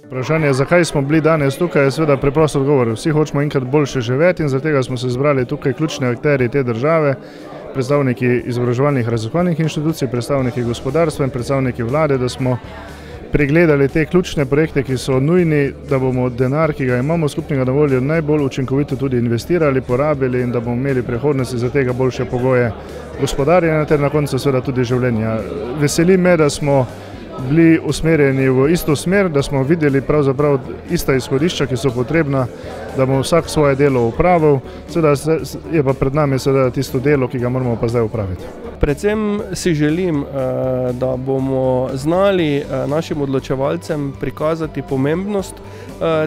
Vprašanje, zakaj smo bili danes tukaj, je seveda preprosto odgovor. Vsi hočemo enkrat boljše živeti in zaradi tega smo se zbrali tukaj ključni akterji te države, predstavniki izobraževalnih raziskovalnih inštitucij, predstavniki gospodarstva in predstavniki vlade, da smo pregledali te ključne projekte, ki so nujni, da bomo denar, ki ga imamo skupnega na voljo, najbolj učinkovito tudi investirali, porabili in da bomo imeli prihodnosti za tega boljše pogoje gospodarjenja ter na koncu seveda tudi življenja. Veseli me, da smo bili usmerjeni v isto smer, da smo videli pravzaprav ista izhodišča, ki so potrebna, da bomo vsak svoje delo opravil, seveda je pa pred nami seveda tisto delo, ki ga moramo pa zdaj opraviti. Predvsem si želim, da bomo znali našim odločevalcem prikazati pomembnost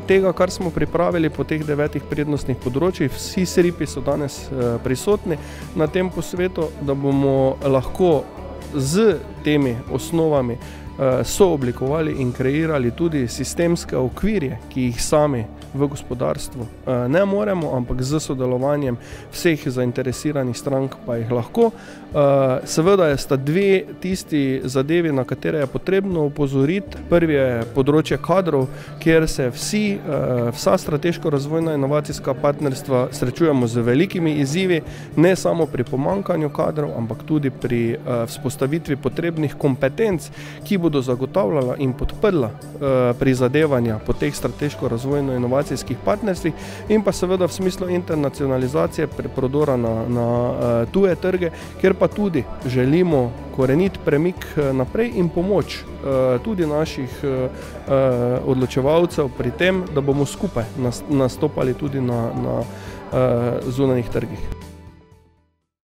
tega, kar smo pripravili po teh 9 prednostnih področjih. Vsi SRIP-i so danes prisotni na tem posvetu, da bomo lahko z temi osnovami sooblikovali in kreirali tudi sistemske okvirje, ki jih sami v gospodarstvu ne moremo, ampak z sodelovanjem vseh zainteresiranih strank pa jih lahko. Seveda sta dve tisti zadevi, na katere je potrebno opozoriti. Prvi je področje kadrov, kjer se vsa strateško razvojna inovacijska partnerstva srečujemo z velikimi izzivi, ne samo pri pomanjkanju kadrov, ampak tudi pri vzpostavitvi potrebnih kompetenc, ki bodo zagotavljala in podprla prizadevanja po teh strateško razvojno inovacijskih partnerstvih in pa seveda v smislu internacionalizacije prodora na tuje trge, kjer pa tudi želimo korenit premik naprej in pomoč tudi naših odločevalcev pri tem, da bomo skupaj nastopali tudi na zunanjih trgih.